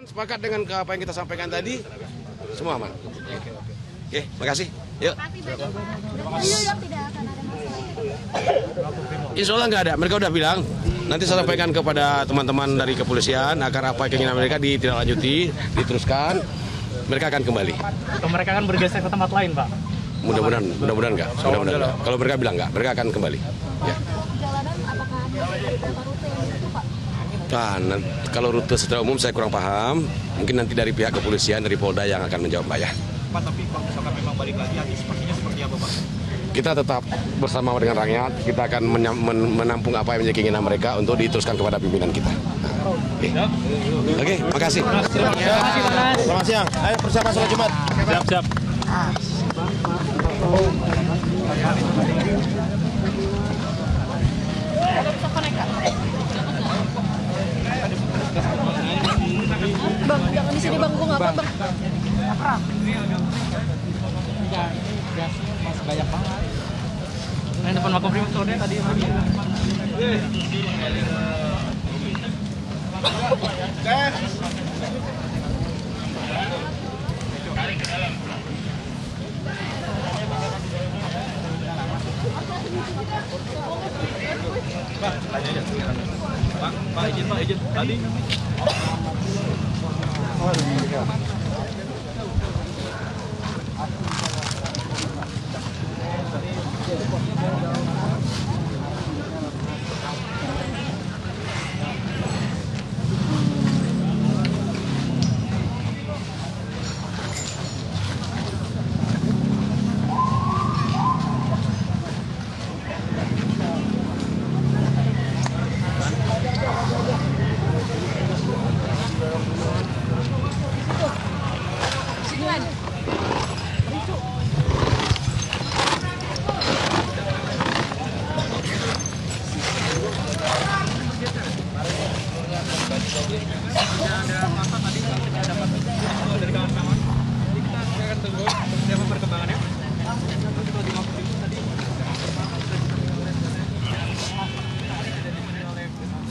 Sepakat dengan apa yang kita sampaikan tadi, semua aman. Oke, makasih. Yuk. Insya Allah nggak ada. Mereka udah bilang. Nanti saya sampaikan kepada teman-teman dari kepolisian agar apa keinginan mereka ditindaklanjuti, diteruskan. Mereka akan kembali. Atau mereka akan bergeser ke tempat lain, Pak? Mudah-mudahan nggak. Kalau mereka bilang nggak, mereka akan kembali. Ya. Perjalanan apakah hanya beberapa rute yang itu, Pak? Nah, kalau rute secara umum saya kurang paham. Mungkin nanti dari pihak kepolisian, dari Polda yang akan menjawab, Pak ya. Pak, tapi kalau misalkan memang balik lagi, antisipasinya seperti apa, Pak? Kita tetap bersama dengan rakyat, kita akan menampung apa yang menjadi keinginan mereka untuk diteruskan kepada pimpinan kita. Oke, makasih. Selamat siang. Ayo bersama sholat Jumat. Siap. Bang, jangan di sini bang, gua nggak apa bang. Masih banyak banget. Nah, depan Makobrimob sore tadi. Pak, izin. Tadi.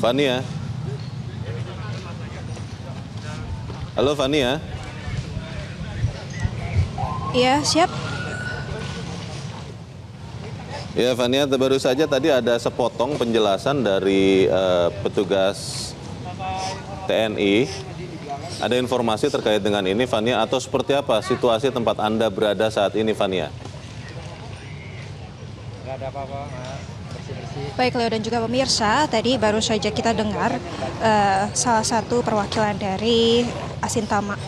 Fania. Halo Fania. Iya, siap. Ya Fania, baru saja tadi ada sepotong penjelasan dari petugas TNI. Ada informasi terkait dengan ini Fania, atau seperti apa situasi tempat Anda berada saat ini Fania? Nggak ada apa-apa, Baik Leo dan juga pemirsa, tadi baru saja kita dengar salah satu perwakilan dari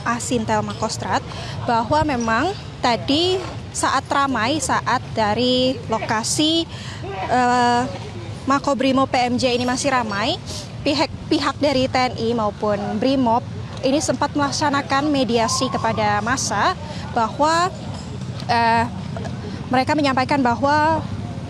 Asintel Makostrat bahwa memang tadi saat ramai, saat dari lokasi Makobrimob PMJ ini masih ramai, pihak dari TNI maupun Brimob ini sempat melaksanakan mediasi kepada massa bahwa mereka menyampaikan bahwa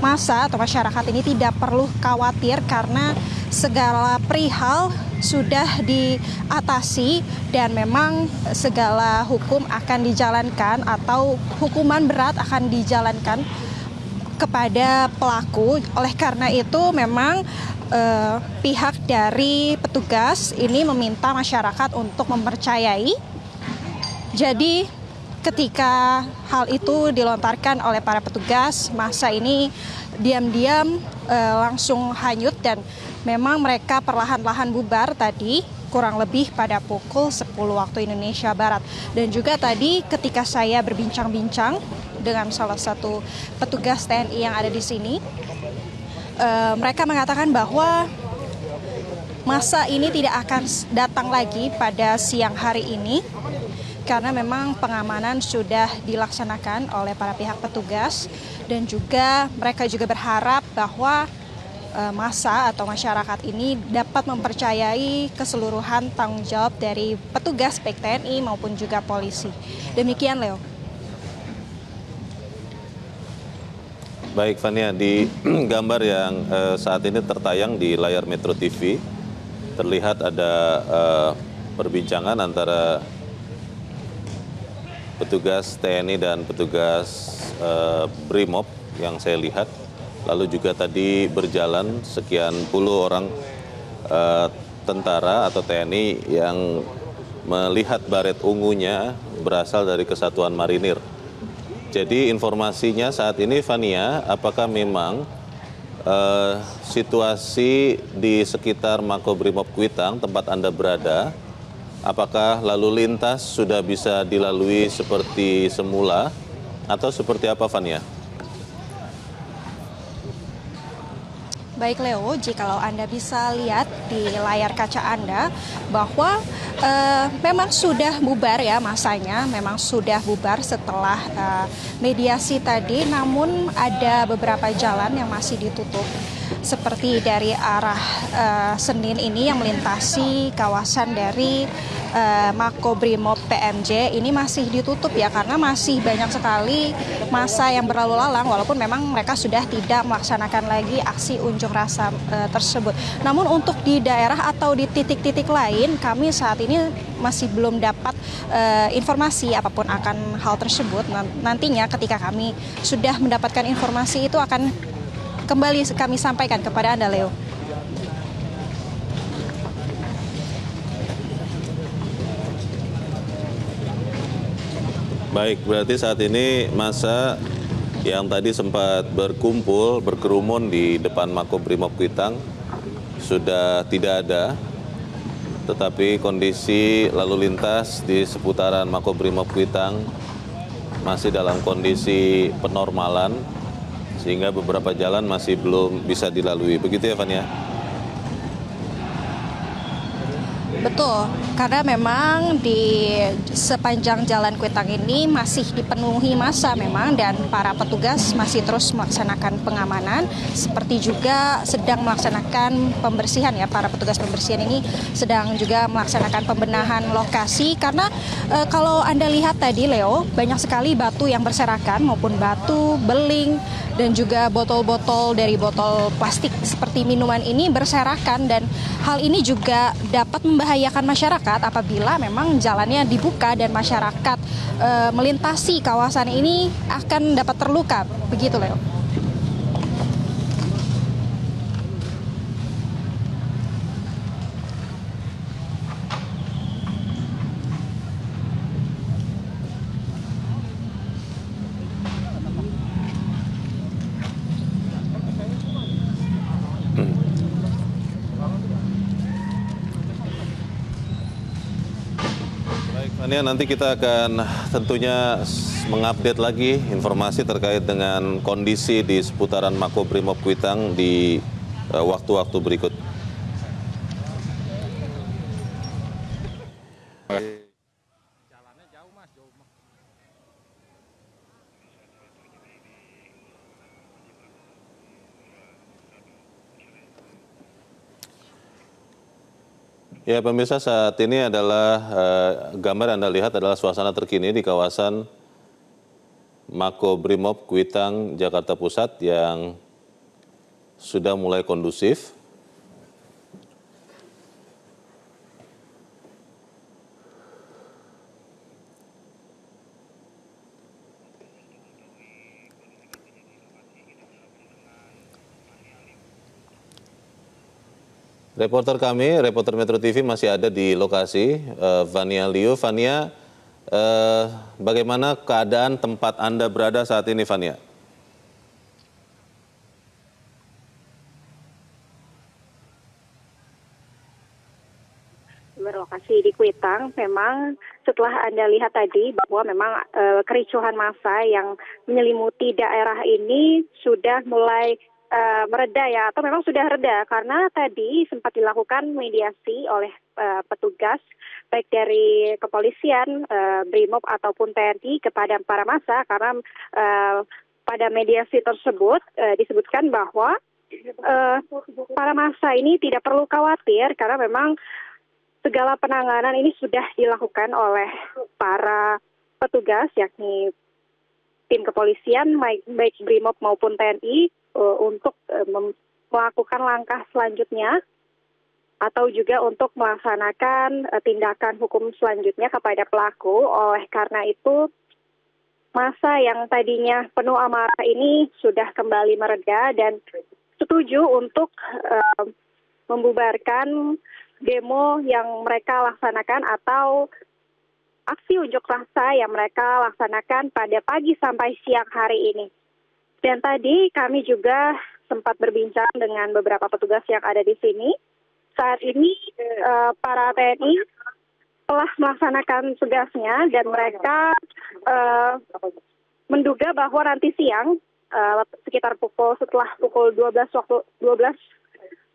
massa atau masyarakat ini tidak perlu khawatir karena segala perihal sudah diatasi dan memang segala hukum akan dijalankan atau hukuman berat akan dijalankan kepada pelaku. Oleh karena itu memang pihak dari petugas ini meminta masyarakat untuk mempercayai. Jadi ketika hal itu dilontarkan oleh para petugas, massa ini diam-diam langsung hanyut dan memang mereka perlahan-lahan bubar tadi kurang lebih pada pukul 10 waktu Indonesia Barat. Dan juga tadi ketika saya berbincang-bincang dengan salah satu petugas TNI yang ada di sini, mereka mengatakan bahwa massa ini tidak akan datang lagi pada siang hari ini karena memang pengamanan sudah dilaksanakan oleh para pihak petugas dan juga mereka juga berharap bahwa massa atau masyarakat ini dapat mempercayai keseluruhan tanggung jawab dari petugas baik TNI maupun juga polisi. Demikian Leo. Baik Fania, di gambar yang saat ini tertayang di layar Metro TV terlihat ada perbincangan antara petugas TNI dan petugas Brimob yang saya lihat. Lalu juga tadi berjalan sekian puluh orang tentara atau TNI yang melihat baret ungunya berasal dari Kesatuan Marinir. Jadi informasinya saat ini, Fania, apakah memang situasi di sekitar Makobrimob Kuitang, tempat Anda berada, apakah lalu lintas sudah bisa dilalui seperti semula atau seperti apa, Fania? Baik Leo, jikalau Anda bisa lihat di layar kaca Anda bahwa memang sudah bubar ya masanya, memang sudah bubar setelah mediasi tadi, namun ada beberapa jalan yang masih ditutup. Seperti dari arah Senin ini yang melintasi kawasan dari Makobrimob PMJ ini masih ditutup ya, karena masih banyak sekali massa yang berlalu lalang walaupun memang mereka sudah tidak melaksanakan lagi aksi unjuk rasa tersebut. Namun untuk di daerah atau di titik-titik lain kami saat ini masih belum dapat informasi apapun akan hal tersebut. Nantinya ketika kami sudah mendapatkan informasi itu akan kembali kami sampaikan kepada Anda, Leo. Baik, berarti saat ini massa yang tadi sempat berkerumun di depan Makobrimob Kuitang sudah tidak ada, tetapi kondisi lalu lintas di seputaran Makobrimob Kuitang masih dalam kondisi penormalan, sehingga beberapa jalan masih belum bisa dilalui. Begitu ya, Fania? Betul, karena memang di sepanjang Jalan Kuitang ini masih dipenuhi massa memang, dan para petugas masih terus melaksanakan pengamanan, seperti juga sedang melaksanakan pembersihan ya, para petugas pembersihan ini sedang juga melaksanakan pembenahan lokasi, karena kalau Anda lihat tadi Leo, banyak sekali batu yang berserakan maupun batu, beling, dan juga botol-botol dari botol plastik seperti minuman ini berserakan, dan hal ini juga dapat membahayakan masyarakat apabila memang jalannya dibuka dan masyarakat melintasi kawasan ini akan dapat terluka. Begitu, Leo. Fania, nanti kita akan tentunya mengupdate lagi informasi terkait dengan kondisi di seputaran Makobrimob Kuitang di waktu-waktu berikut. Ya, pemirsa, saat ini adalah gambar Anda lihat adalah suasana terkini di kawasan Makobrimob Kuitang, Jakarta Pusat yang sudah mulai kondusif. Reporter kami, reporter Metro TV masih ada di lokasi, Fania Liu. Fania, bagaimana keadaan tempat Anda berada saat ini, Fania? Berlokasi di Kuitang, memang setelah Anda lihat tadi bahwa memang kericuhan massa yang menyelimuti daerah ini sudah mulai mereda ya, atau memang sudah reda, karena tadi sempat dilakukan mediasi oleh petugas baik dari kepolisian, Brimob ataupun TNI kepada para massa, karena pada mediasi tersebut disebutkan bahwa para massa ini tidak perlu khawatir karena memang segala penanganan ini sudah dilakukan oleh para petugas, yakni tim kepolisian baik Brimob maupun TNI untuk melakukan langkah selanjutnya atau juga untuk melaksanakan tindakan hukum selanjutnya kepada pelaku. Oleh karena itu, massa yang tadinya penuh amarah ini sudah kembali mereda dan setuju untuk membubarkan demo yang mereka laksanakan atau aksi unjuk rasa yang mereka laksanakan pada pagi sampai siang hari ini. Dan tadi kami juga sempat berbincang dengan beberapa petugas yang ada di sini. Saat ini para TNI telah melaksanakan tugasnya dan mereka menduga bahwa nanti siang sekitar setelah pukul 12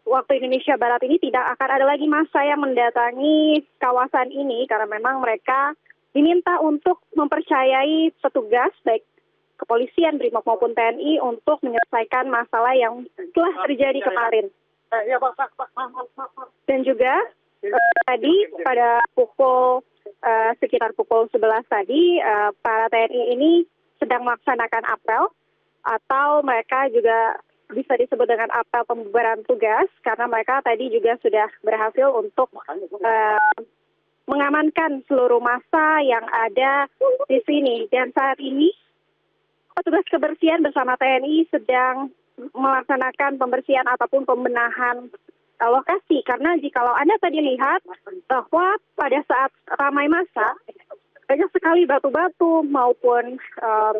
waktu Indonesia Barat ini tidak akan ada lagi massa yang mendatangi kawasan ini karena memang mereka diminta untuk mempercayai petugas baik kepolisian, BRIMOB maupun TNI untuk menyelesaikan masalah yang telah terjadi kemarin. Dan juga tadi pada sekitar pukul 11 tadi para TNI ini sedang melaksanakan apel atau mereka juga bisa disebut dengan apel pembubaran tugas karena mereka tadi juga sudah berhasil untuk mengamankan seluruh massa yang ada di sini. Dan saat ini petugas kebersihan bersama TNI sedang melaksanakan pembersihan ataupun pembenahan lokasi. Karena jikalau Anda tadi lihat bahwa pada saat ramai massa, banyak sekali batu-batu maupun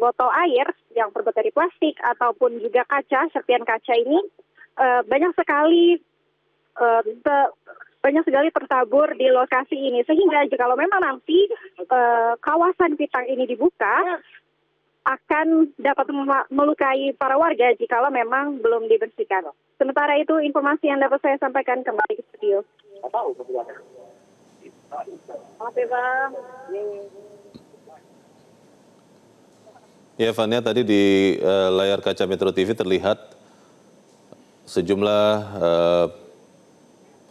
botol air yang terbuat dari plastik ataupun juga kaca, serpihan kaca ini banyak sekali tertabur di lokasi ini. Sehingga jikalau memang nanti kawasan Kuitang ini dibuka, akan dapat melukai para warga jikalau memang belum dibersihkan. Sementara itu informasi yang dapat saya sampaikan kembali ke studio. Ya, Fania, tadi di layar kaca Metro TV terlihat sejumlah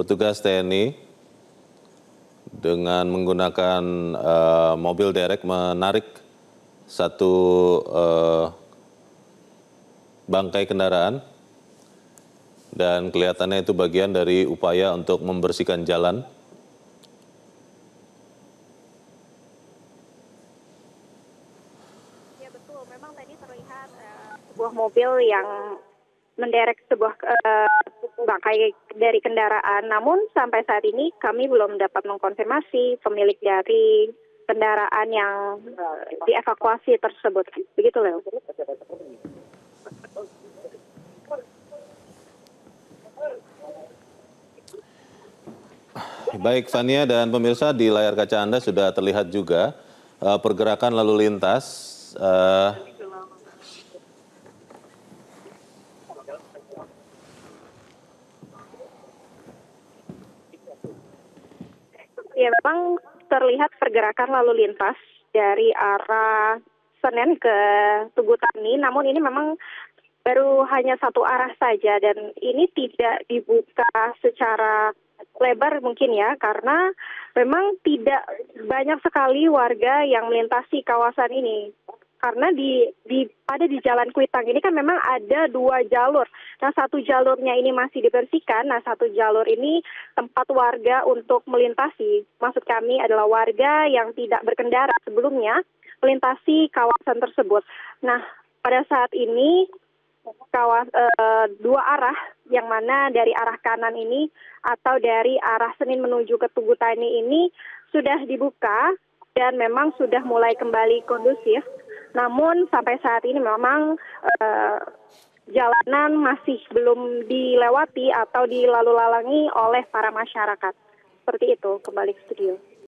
petugas TNI dengan menggunakan mobil derek menarik satu bangkai kendaraan dan kelihatannya itu bagian dari upaya untuk membersihkan jalan. Ya betul, memang tadi terlihat sebuah mobil yang menderek sebuah bangkai dari kendaraan. Namun sampai saat ini kami belum dapat mengkonfirmasi pemilik dari kendaraan yang dievakuasi tersebut. Begitu, Leo. Baik, Fania dan pemirsa, di layar kaca Anda sudah terlihat juga pergerakan lalu lintas. Ya, memang terlihat pergerakan lalu lintas dari arah Senen ke Tugu Tani, namun ini memang baru hanya satu arah saja dan ini tidak dibuka secara lebar mungkin ya, karena memang tidak banyak sekali warga yang melintasi kawasan ini. Karena ada di Jalan Kuitang ini kan memang ada 2 jalur. Nah, satu jalurnya ini masih dibersihkan. Nah, satu jalur ini tempat warga untuk melintasi. Maksud kami adalah warga yang tidak berkendara sebelumnya melintasi kawasan tersebut. Nah, pada saat ini 2 arah yang mana dari arah kanan ini atau dari arah Senin menuju ke Tugu Tani ini sudah dibuka dan memang sudah mulai kembali kondusif. Namun sampai saat ini memang jalanan masih belum dilewati atau dilalu-lalangi oleh para masyarakat. Seperti itu, kembali ke studio.